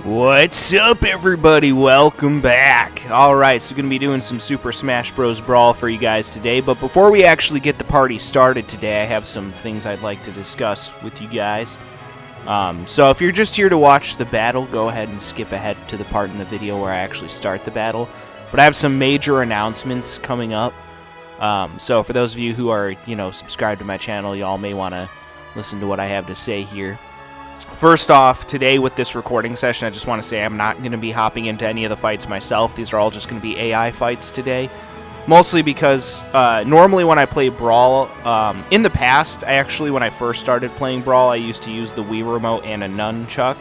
What's up, everybody? Welcome back. Alright, so going to be doing some Super Smash Bros. Brawl for you guys today, but before we actually get the party started today, I have some things I'd like to discuss with you guys. So if you're just here to watch the battle, go ahead and skip ahead to the part in the video where I actually start the battle. But I have some major announcements coming up. So for those of you who are, subscribed to my channel, y'all may want to listen to what I have to say here. First off, today with this recording session, I just want to say I'm not going to be hopping into any of the fights myself. These are all just going to be AI fights today. Mostly because normally when I play Brawl, in the past, when I first started playing Brawl, I used to use the Wii Remote and a nunchuck.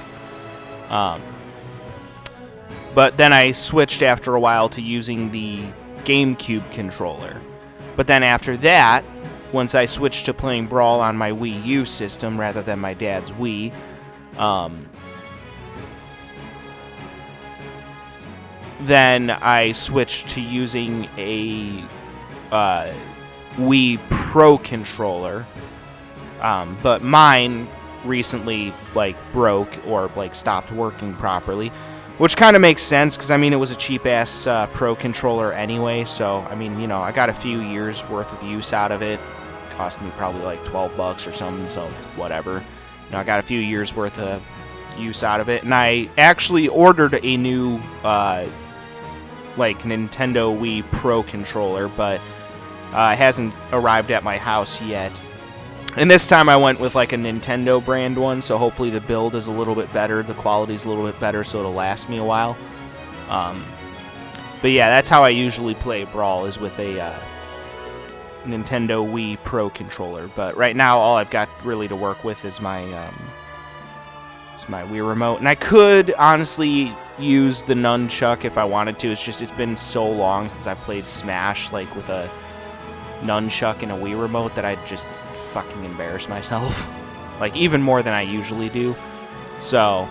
But then I switched after a while to using the GameCube controller. But then after that, once I switched to playing Brawl on my Wii U system rather than my dad's Wii, then I switched to using a Wii Pro controller, but mine recently broke or stopped working properly, which kind of makes sense because it was a cheap-ass Pro controller anyway. So I got a few years worth of use out of it. Cost me probably like 12 bucks or something, so it's whatever. I got a few years worth of use out of it, and I actually ordered a new Nintendo Wii Pro controller, but it hasn't arrived at my house yet. And this time I went with a Nintendo brand one, so hopefully the build is a little bit better, the quality's a little bit better, so it'll last me a while. But yeah, that's how I usually play Brawl, is with a Nintendo Wii Pro controller. But right now all I've got really to work with is my Wii Remote, and I could honestly use the nunchuck if I wanted to. It's been so long since I played Smash with a nunchuck and a Wii Remote that I'd just fucking embarrass myself even more than I usually do. So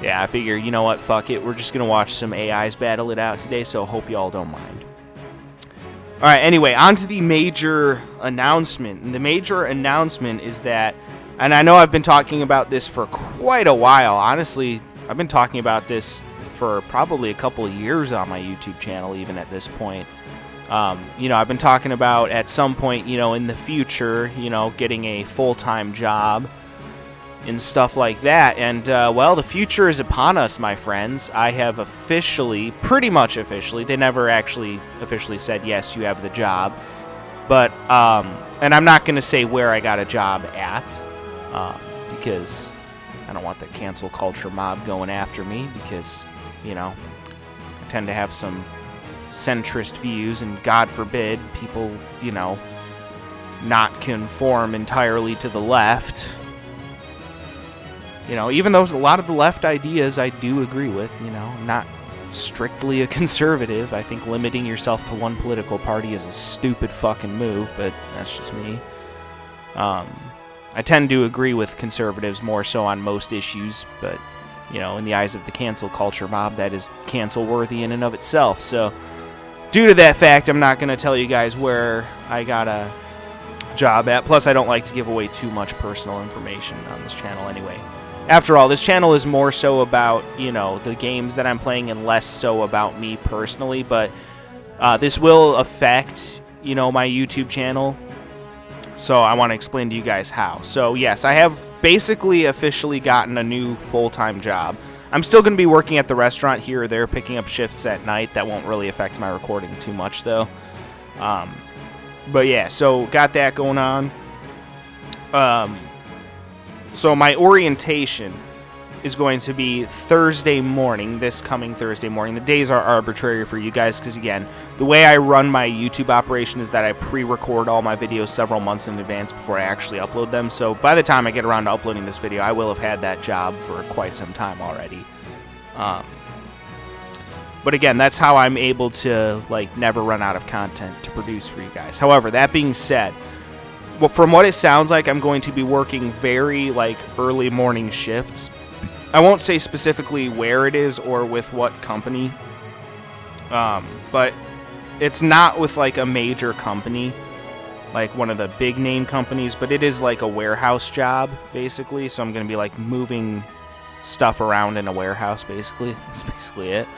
yeah, I figure, you know what, fuck it, we're just gonna watch some AIs battle it out today, so hope y'all don't mind. Alright, anyway, on to the major announcement. And the major announcement is that, and I know I've been talking about this for quite a while. Honestly, I've been talking about this for probably a couple of years on my YouTube channel, even at this point. I've been talking about at some point, in the future, getting a full-time job and stuff like that. And, well, the future is upon us, my friends. I have pretty much officially, they never actually officially said, yes, you have the job. But, and I'm not going to say where I got a job at, because I don't want the cancel culture mob going after me, because, I tend to have some centrist views, and God forbid people, not conform entirely to the left. Even though a lot of the left ideas I do agree with, I'm not strictly a conservative. I think limiting yourself to one political party is a stupid fucking move, but that's just me. I tend to agree with conservatives more so on most issues, but, in the eyes of the cancel culture mob, that is cancel-worthy in and of itself. So, due to that fact, I'm not going to tell you guys where I got a job at. Plus, I don't like to give away too much personal information on this channel anyway. After all, this channel is more so about, the games that I'm playing and less so about me personally, but this will affect, my YouTube channel, so I want to explain to you guys how. So, yes, I have basically officially gotten a new full-time job. I'm still going to be working at the restaurant here or there, picking up shifts at night. That won't really affect my recording too much, though. But, yeah, so got that going on. So my orientation is going to be Thursday morning, this coming Thursday morning. The days are arbitrary for you guys because, again, the way I run my YouTube operation is that I pre-record all my videos several months in advance before I actually upload them. So by the time I get around to uploading this video, I will have had that job for quite some time already. But again, that's how I'm able to, never run out of content to produce for you guys. However, that being said, well, from what it sounds like, I'm going to be working very, early morning shifts. I won't say specifically where it is or with what company, but it's not with, a major company, one of the big name companies, but it is, a warehouse job, basically. So I'm going to be, moving stuff around in a warehouse, basically. That's basically it.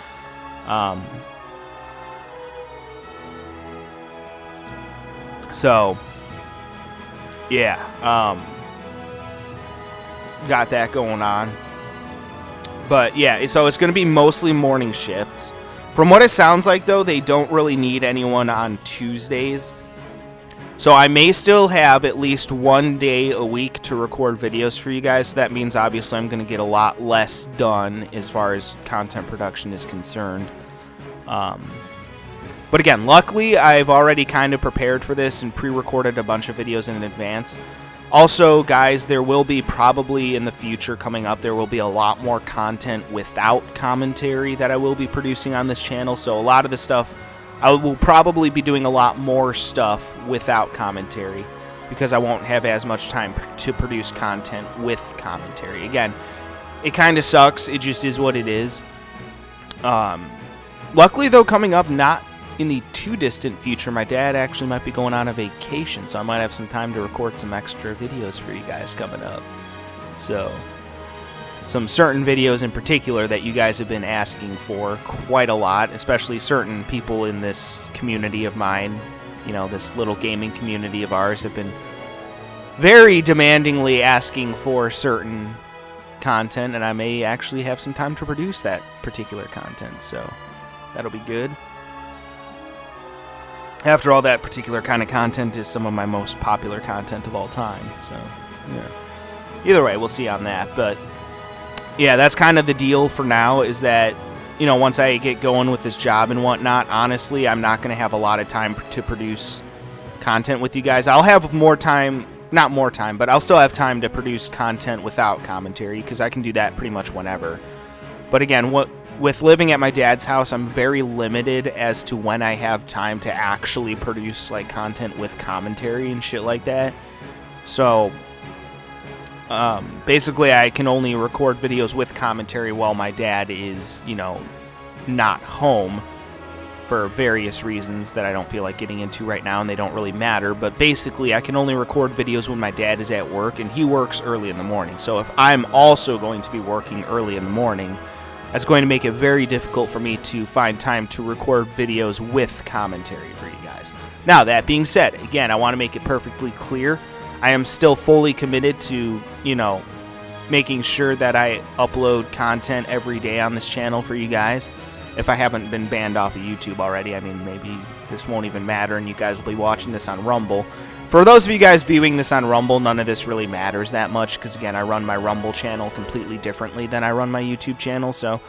So, yeah, got that going on. But, yeah, so it's going to be mostly morning shifts. From what it sounds like, though, they don't really need anyone on Tuesdays. So I may still have at least one day a week to record videos for you guys. So that means, obviously, I'm going to get a lot less done as far as content production is concerned. But again, luckily, I've already kind of prepared for this and pre-recorded a bunch of videos in advance. Also, guys, there will be probably in the future coming up, there will be a lot more content without commentary that I will be producing on this channel. So a lot of the stuff, I will probably be doing a lot more stuff without commentary because I won't have as much time to produce content with commentary. Again, it kind of sucks. It just is what it is. Luckily, though, coming up, not in the too distant future, my dad actually might be going on a vacation, so I might have some time to record some extra videos for you guys coming up. So, some certain videos in particular that you guys have been asking for quite a lot, especially certain people in this community of mine, you know, this little gaming community of ours, have been very demandingly asking for certain content, and I may actually have some time to produce that particular content, so that'll be good. After all, that particular kind of content is some of my most popular content of all time. So, yeah. Either way, we'll see on that. But, yeah, that's kind of the deal for now, is that, you know, once I get going with this job and whatnot, honestly, I'm not going to have a lot of time to produce content with you guys. I'll have more time, not more time, but I'll still have time to produce content without commentary, because I can do that pretty much whenever. But again, with living at my dad's house, I'm very limited as to when I have time to actually produce like content with commentary and shit like that. So basically, I can only record videos with commentary while my dad is, you know, not home for various reasons that I don't feel like getting into right now, and they don't really matter. But basically, I can only record videos when my dad is at work, and he works early in the morning. So if I'm also going to be working early in the morning, that's going to make it very difficult for me to find time to record videos with commentary for you guys. Now, that being said, again, I want to make it perfectly clear. I am still fully committed to, you know, making sure that I upload content every day on this channel for you guys. If I haven't been banned off of YouTube already, I mean, maybe this won't even matter and you guys will be watching this on Rumble. For those of you guys viewing this on Rumble, none of this really matters that much because, again, I run my Rumble channel completely differently than I run my YouTube channel, so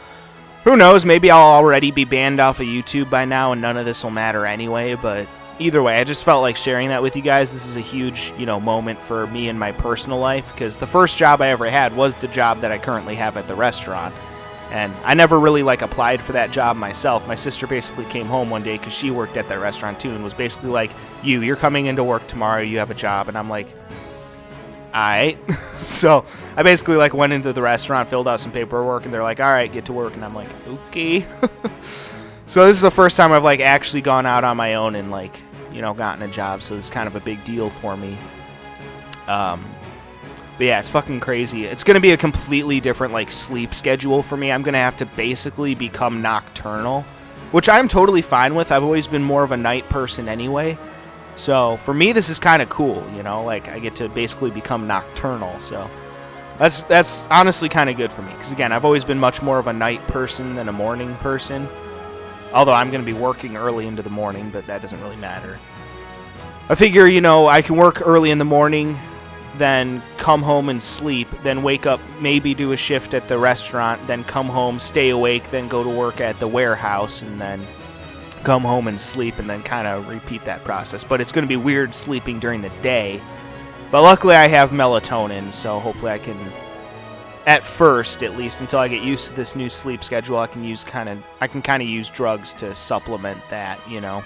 who knows, maybe I'll already be banned off of YouTube by now and none of this will matter anyway, but either way, I just felt like sharing that with you guys. This is a huge, you know, moment for me in my personal life because the first job I ever had was the job that I currently have at the restaurant. And I never really, like, applied for that job myself. My sister basically came home one day because she worked at that restaurant, too, and was basically like, you're coming into work tomorrow, you have a job. And I'm like, all right. So I basically, like, went into the restaurant, filled out some paperwork, and they're like, all right, get to work. And I'm like, okay. So this is the first time I've, like, actually gone out on my own and, like, you know, gotten a job. So it's kind of a big deal for me. But yeah, it's fucking crazy. It's going to be a completely different, like, sleep schedule for me. I'm going to have to basically become nocturnal, which I'm totally fine with. I've always been more of a night person anyway. So for me, this is kind of cool, you know? Like, I get to basically become nocturnal. So that's honestly kind of good for me. Because, again, I've always been much more of a night person than a morning person. Although I'm going to be working early into the morning, but that doesn't really matter. I figure, you know, I can work early in the morning, then come home and sleep, then wake up, maybe do a shift at the restaurant, then come home, stay awake, then go to work at the warehouse, and then come home and sleep, and then kind of repeat that process. But it's going to be weird sleeping during the day. But luckily I have melatonin, so hopefully I can, at first at least, until I get used to this new sleep schedule, I can kind of use drugs to supplement that, you know.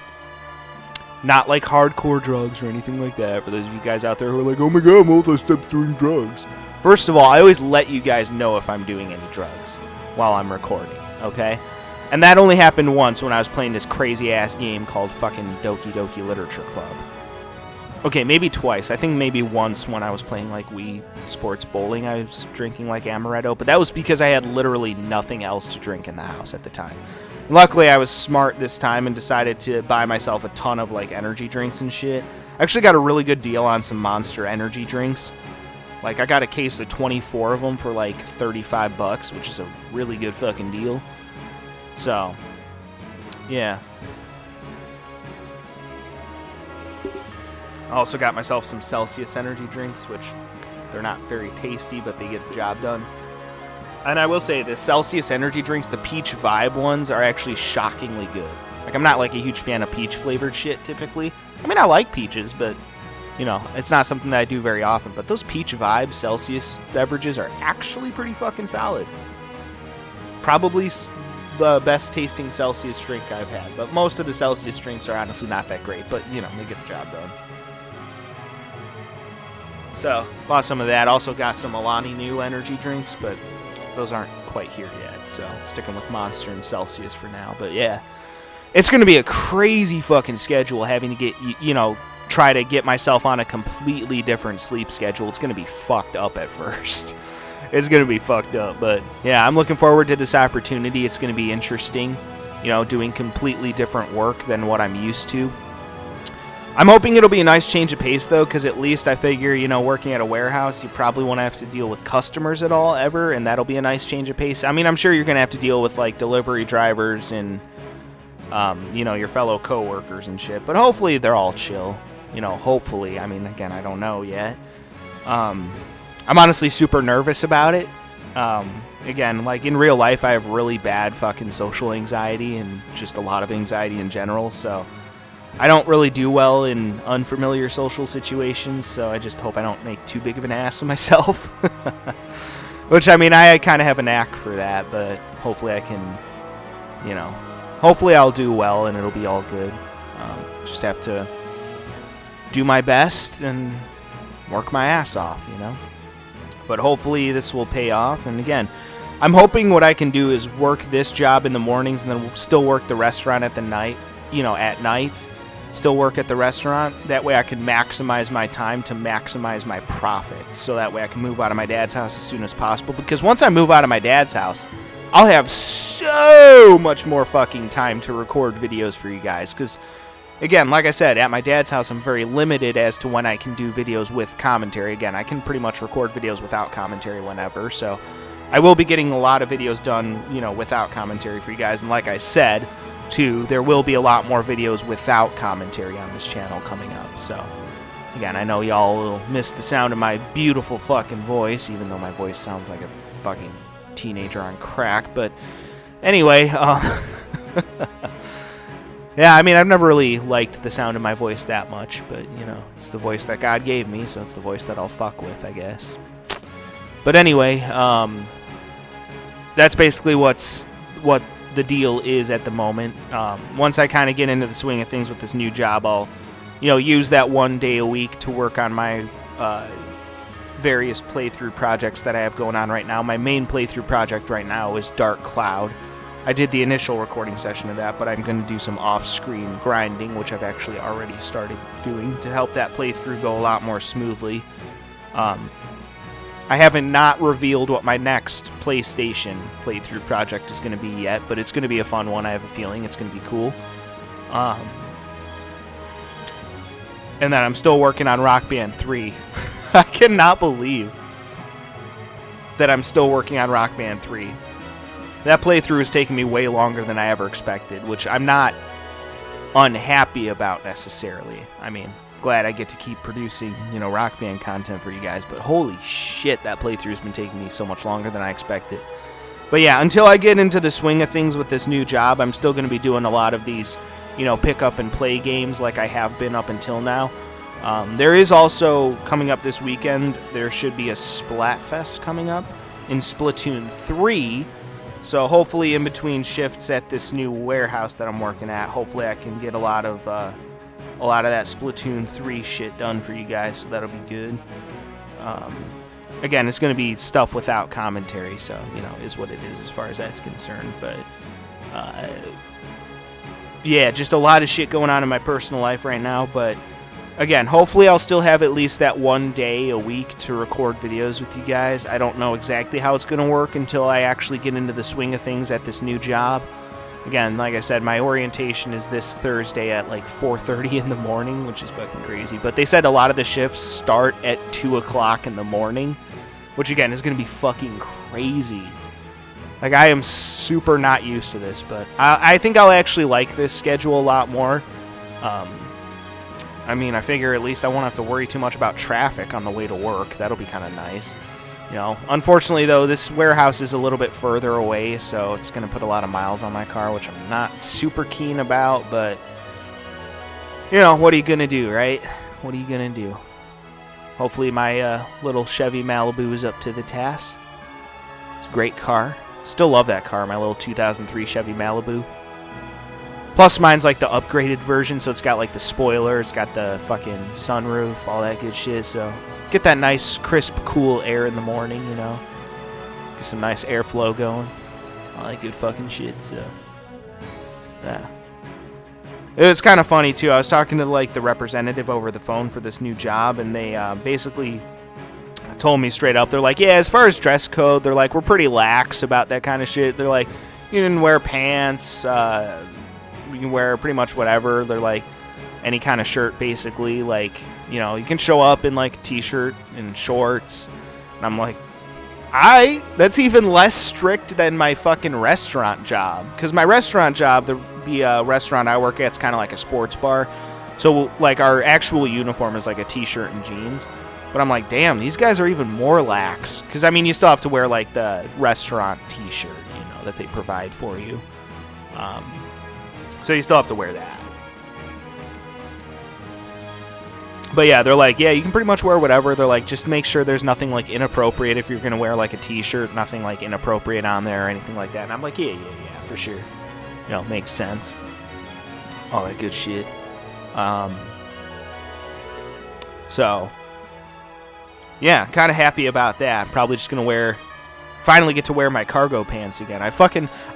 Not like hardcore drugs or anything like that, for those of you guys out there who are like, oh my god, multi-step doing drugs. First of all, I always let you guys know if I'm doing any drugs while I'm recording, okay? And that only happened once when I was playing this crazy-ass game called fucking Doki Doki Literature Club. Okay, maybe twice. I think maybe once when I was playing like Wii Sports Bowling, I was drinking like amaretto, but that was because I had literally nothing else to drink in the house at the time. Luckily, I was smart this time and decided to buy myself a ton of like energy drinks and shit. I actually got a really good deal on some Monster energy drinks. Like, I got a case of 24 of them for like $35, which is a really good fucking deal. So, yeah. I also got myself some Celsius energy drinks, which they're not very tasty, but they get the job done. And I will say, the Celsius energy drinks, the peach vibe ones, are actually shockingly good. Like, I'm not like a huge fan of peach flavored shit typically. I mean, I like peaches, but, you know, it's not something that I do very often. But those peach vibe Celsius beverages are actually pretty fucking solid. Probably the best tasting Celsius drink I've had. But most of the Celsius drinks are honestly not that great, but, you know, they get the job done. So, bought some of that. Also got some Alani Nu energy drinks, but those aren't quite here yet. So, sticking with Monster and Celsius for now. But yeah, it's going to be a crazy fucking schedule having to get, you know, try to get myself on a completely different sleep schedule. It's going to be fucked up at first. It's going to be fucked up. But yeah, I'm looking forward to this opportunity. It's going to be interesting, you know, doing completely different work than what I'm used to. I'm hoping it'll be a nice change of pace, though, because at least I figure, you know, working at a warehouse, you probably won't have to deal with customers at all, ever, and that'll be a nice change of pace. I mean, I'm sure you're going to have to deal with, like, delivery drivers and, you know, your fellow coworkers and shit, but hopefully they're all chill. You know, hopefully. I mean, again, I don't know yet. I'm honestly super nervous about it. Again, like, in real life, I have really bad fucking social anxiety and just a lot of anxiety in general, so I don't really do well in unfamiliar social situations, so I just hope I don't make too big of an ass of myself. Which, I mean, I kind of have a knack for that, but hopefully I can, you know, hopefully I'll do well and it'll be all good. Just have to do my best and work my ass off, you know. But hopefully this will pay off, and again, I'm hoping what I can do is work this job in the mornings and then still work the restaurant at the night, you know, at night. Still work at the restaurant. That way I can maximize my time to maximize my profits. So that way I can move out of my dad's house as soon as possible. Because once I move out of my dad's house, I'll have so much more fucking time to record videos for you guys. Because, again, like I said, at my dad's house, I'm very limited as to when I can do videos with commentary. Again, I can pretty much record videos without commentary whenever. So I will be getting a lot of videos done, you know, without commentary for you guys. And like I said, too, there will be a lot more videos without commentary on this channel coming up. So, again, I know y'all will miss the sound of my beautiful fucking voice, even though my voice sounds like a fucking teenager on crack. But anyway, yeah, I mean, I've never really liked the sound of my voice that much, but, you know, it's the voice that God gave me, so it's the voice that I'll fuck with, I guess. But anyway, that's basically what the deal is at the moment. Once I kind of get into the swing of things with this new job, I'll, you know, use that one day a week to work on my various playthrough projects that I have going on right now. My main playthrough project right now is Dark Cloud. I did the initial recording session of that, but I'm going to do some off-screen grinding, which I've actually already started doing to help that playthrough go a lot more smoothly. I haven't not revealed what my next PlayStation playthrough project is going to be yet, but it's going to be a fun one. I have a feeling it's going to be cool. And then I'm still working on Rock Band 3. I cannot believe that I'm still working on Rock Band 3. That playthrough is taking me way longer than I ever expected, which I'm not unhappy about necessarily. I mean, glad I get to keep producing, you know, Rock Band content for you guys, but holy shit, that playthrough's been taking me so much longer than I expected. But yeah, until I get into the swing of things with this new job, I'm still going to be doing a lot of these, you know, pick up and play games like I have been up until now. There is also, coming up this weekend, there should be a Splatfest coming up in Splatoon 3. So hopefully in between shifts at this new warehouse that I'm working at, hopefully I can get a lot of that Splatoon 3 shit done for you guys, so that'll be good. Again, it's going to be stuff without commentary, so, you know, is what it is as far as that's concerned. But, yeah, just a lot of shit going on in my personal life right now, but again, hopefully I'll still have at least that one day a week to record videos with you guys. I don't know exactly how it's going to work until I actually get into the swing of things at this new job. Again, like I said, my orientation is this Thursday at like 4:30 in the morning, which is fucking crazy. But they said a lot of the shifts start at 2 o'clock in the morning, which again is going to be fucking crazy. Like, I am super not used to this, but I think I'll actually like this schedule a lot more. I mean, I figure at least I won't have to worry too much about traffic on the way to work. That'll be kind of nice. You know, unfortunately, though, this warehouse is a little bit further away, so it's going to put a lot of miles on my car, which I'm not super keen about, but, you know, what are you going to do, right? What are you going to do? Hopefully my little Chevy Malibu is up to the task. It's a great car. Still love that car, my little 2003 Chevy Malibu. Plus, mine's like the upgraded version, so it's got like the spoiler, it's got the fucking sunroof, all that good shit, so get that nice, crisp, cool air in the morning, you know. Get some nice airflow going. All that good fucking shit, so yeah. It was kind of funny, too. I was talking to like the representative over the phone for this new job, and they basically told me straight up, they're like, yeah, as far as dress code, they're like, we're pretty lax about that kind of shit. They're like, you can wear pants, you can wear pretty much whatever. They're like, any kind of shirt, basically. Like, you know, you can show up in like a t-shirt and shorts. And I'm like, that's even less strict than my fucking restaurant job. Because my restaurant job, the restaurant I work at, is kind of like a sports bar. So, like, our actual uniform is like a t-shirt and jeans. But I'm like, damn, these guys are even more lax. Because, I mean, you still have to wear, like, the restaurant t-shirt, you know, that they provide for you. So you still have to wear that. But yeah, they're like, yeah, you can pretty much wear whatever. They're like, just make sure there's nothing, like, inappropriate if you're going to wear, like, a t-shirt. Nothing, like, inappropriate on there or anything like that. And I'm like, yeah, for sure. You know, makes sense. All that good shit. So, yeah, kind of happy about that. Probably just going to finally get to wear my cargo pants again. I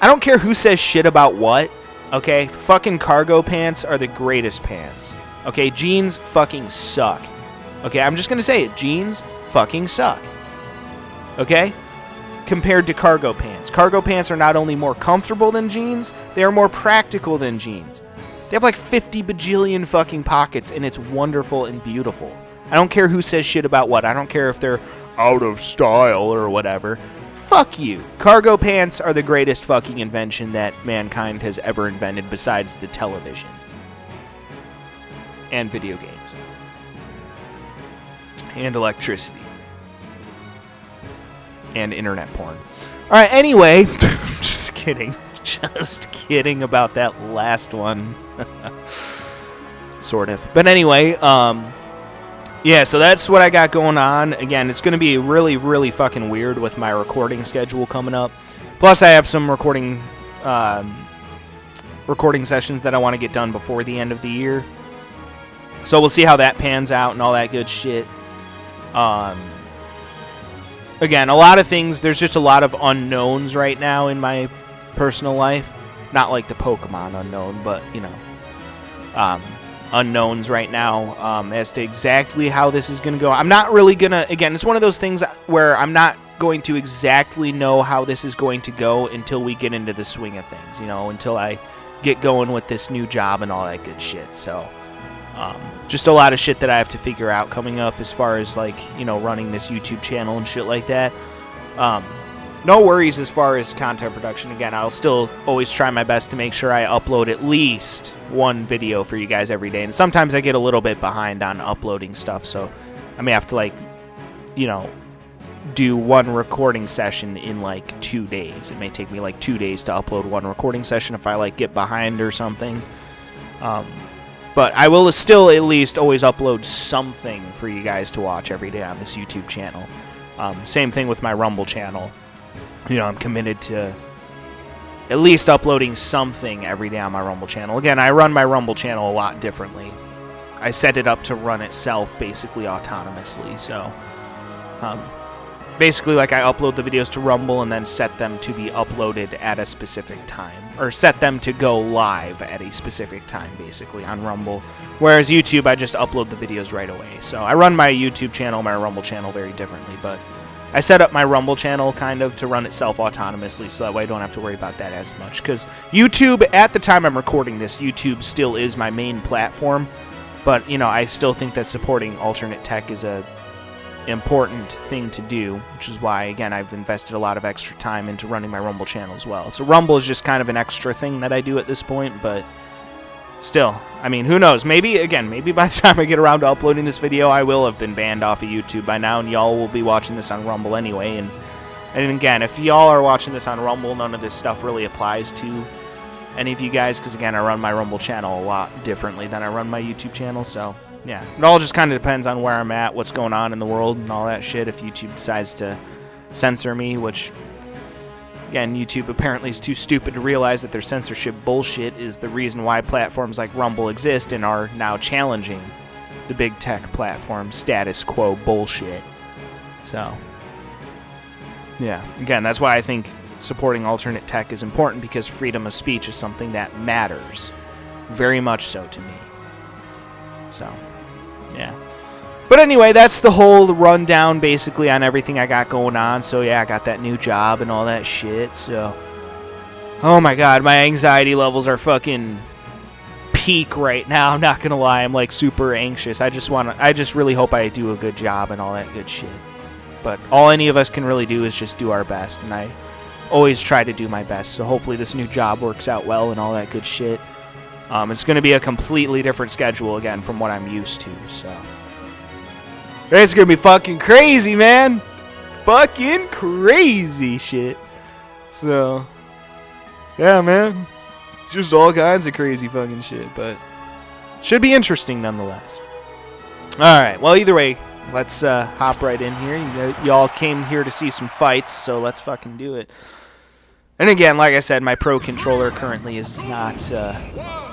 don't care who says shit about what, okay? Fucking cargo pants are the greatest pants. Okay, jeans fucking suck. Okay, I'm just going to say it. Jeans fucking suck. Okay? Compared to cargo pants. Cargo pants are not only more comfortable than jeans, they are more practical than jeans. They have like 50 bajillion fucking pockets, and it's wonderful and beautiful. I don't care who says shit about what. I don't care if they're out of style or whatever. Fuck you. Cargo pants are the greatest fucking invention that mankind has ever invented besides the television. And video games. And electricity. And internet porn. Alright, anyway. Just kidding. Just kidding about that last one. Sort of. But anyway, yeah, so that's what I got going on. Again, it's going to be really, really fucking weird with my recording schedule coming up. Plus, I have some recording sessions that I want to get done before the end of the year. So we'll see how that pans out and all that good shit. Again, a lot of things, there's just a lot of unknowns right now in my personal life. Not like the Pokemon unknown, but, you know, unknowns right now as to exactly how this is going to go. I'm not really going to, again, it's one of those things where I'm not going to exactly know how this is going to go until we get into the swing of things, you know, until I get going with this new job and all that good shit. So, just a lot of shit that I have to figure out coming up as far as, like, you know, running this YouTube channel and shit like that. No worries as far as content production. Again, I'll still always try my best to make sure I upload at least one video for you guys every day. And sometimes I get a little bit behind on uploading stuff, so I may have to, like, you know, do one recording session in, like, 2 days. It may take me, like, 2 days to upload one recording session if I, like, get behind or something. But I will still at least always upload something for you guys to watch every day on this YouTube channel. Same thing with my Rumble channel. You know, I'm committed to at least uploading something every day on my Rumble channel. Again, I run my Rumble channel a lot differently. I set it up to run itself basically autonomously. So, basically like I upload the videos to Rumble and then set them to be uploaded at a specific time, or set them to go live at a specific time, basically, on Rumble. Whereas YouTube, I just upload the videos right away. So I run my YouTube channel, my Rumble channel very differently, but I set up my Rumble channel kind of to run itself autonomously, so that way I don't have to worry about that as much. Because YouTube, at the time I'm recording this, YouTube still is my main platform. But, you know, I still think that supporting alternate tech is a important thing to do, which is why, again, I've invested a lot of extra time into running my Rumble channel as well. So Rumble is just kind of an extra thing that I do at this point, but still, I mean, who knows? Maybe, again, maybe by the time I get around to uploading this video, I will have been banned off of YouTube by now, and y'all will be watching this on Rumble anyway. And again, if y'all are watching this on Rumble, none of this stuff really applies to any of you guys, because, again, I run my Rumble channel a lot differently than I run my YouTube channel, so yeah. It all just kind of depends on where I'm at, what's going on in the world, and all that shit. If YouTube decides to censor me, which, again, YouTube apparently is too stupid to realize that their censorship bullshit is the reason why platforms like Rumble exist and are now challenging the big tech platform status quo bullshit. So, yeah. Again, that's why I think supporting alternate tech is important, because freedom of speech is something that matters very much so to me. So, yeah. But anyway, that's the whole rundown basically on everything I got going on. So yeah, I got that new job and all that shit. So, oh my god, my anxiety levels are fucking peak right now. I'm not gonna lie, I'm like super anxious. I just really hope I do a good job and all that good shit. But all any of us can really do is just do our best, and I always try to do my best. So hopefully this new job works out well and all that good shit. It's going to be a completely different schedule again from what I'm used to, so it's going to be fucking crazy, man. Fucking crazy shit. So, yeah, man. Just all kinds of crazy fucking shit, but should be interesting nonetheless. Alright, well, either way, let's hop right in here. Y'all came here to see some fights, so let's fucking do it. And again, like I said, my Pro Controller currently is not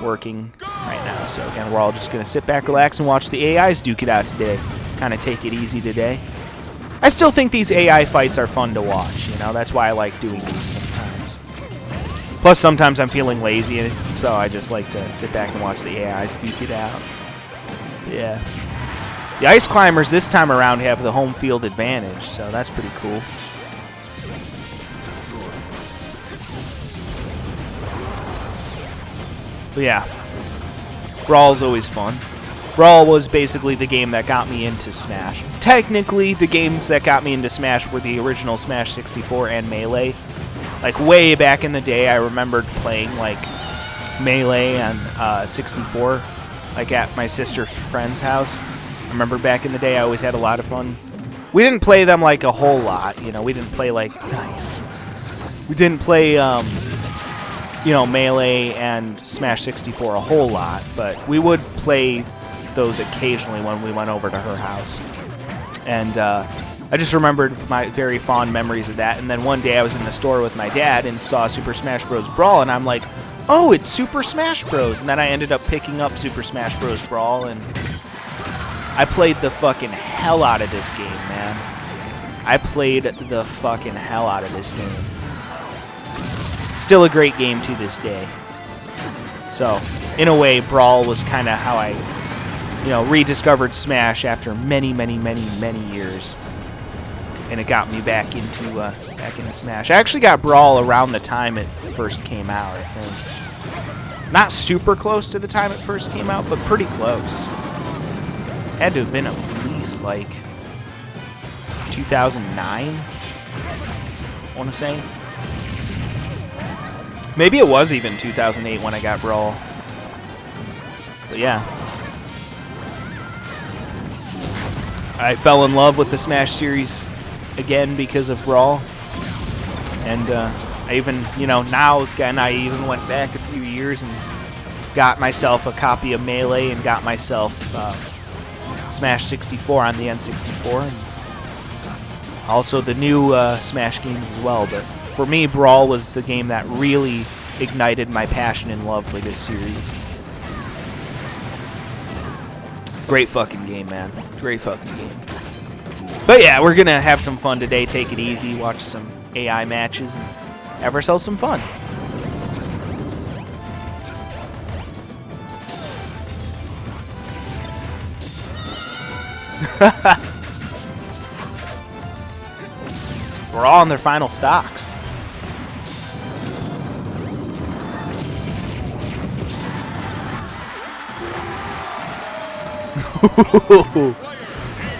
working right now. So again, we're all just going to sit back, relax, and watch the AIs duke it out today. Kind of take it easy today. I still think these AI fights are fun to watch, you know? That's why I like doing these sometimes. Plus, sometimes I'm feeling lazy, so I just like to sit back and watch the AIs duke it out. Yeah. The Ice Climbers this time around have the home field advantage, so that's pretty cool. But yeah, Brawl's always fun. Brawl was basically the game that got me into Smash. Technically, the games that got me into Smash were the original Smash 64 and Melee. Like, way back in the day, I remembered playing, like, Melee on 64, like, at my sister's friend's house. I remember back in the day, I always had a lot of fun. We didn't play them, like, a whole lot, you know. We didn't play, like, nice. We didn't play, you know, Melee and Smash 64 a whole lot, but we would play those occasionally when we went over to her house. And I just remembered my very fond memories of that. And then one day I was in the store with my dad and saw Super Smash Bros. Brawl, and I'm like, oh, it's Super Smash Bros. And then I ended up picking up Super Smash Bros. Brawl, and I played the fucking hell out of this game, man. I played the fucking hell out of this game. Still a great game to this day. So, in a way, Brawl was kind of how I, you know, rediscovered Smash after many, many, many, many years. And it got me back into Smash. I actually got Brawl around the time it first came out, I think. Not super close to the time it first came out, but pretty close. Had to have been at least, like, 2009, I want to say. Maybe it was even 2008 when I got Brawl. But yeah. I fell in love with the Smash series again because of Brawl. And I even, you know, now again, I even went back a few years and got myself a copy of Melee and got myself Smash 64 on the N64. And also the new Smash games as well. But for me, Brawl was the game that really ignited my passion and love for this series. Great fucking game, man. Great fucking game. But yeah, we're going to have some fun today. Take it easy, watch some AI matches, and have ourselves some fun. We're all on their final stocks.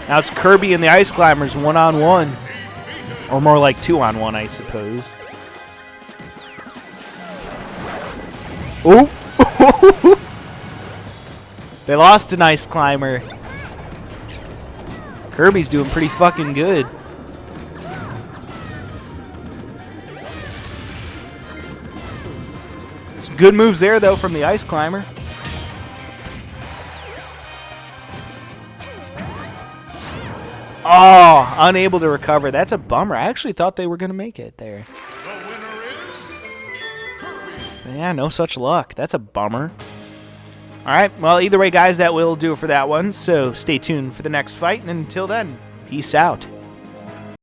Now it's Kirby and the Ice Climbers one-on-one. Or more like two-on-one, I suppose. Oh! They lost an Ice Climber. Kirby's doing pretty fucking good. Some good moves there, though, from the Ice Climber. Oh, unable to recover. That's a bummer. I actually thought they were going to make it there. Yeah, no such luck. That's a bummer. All right, well, either way, guys, that will do it for that one. So stay tuned for the next fight. And until then, peace out.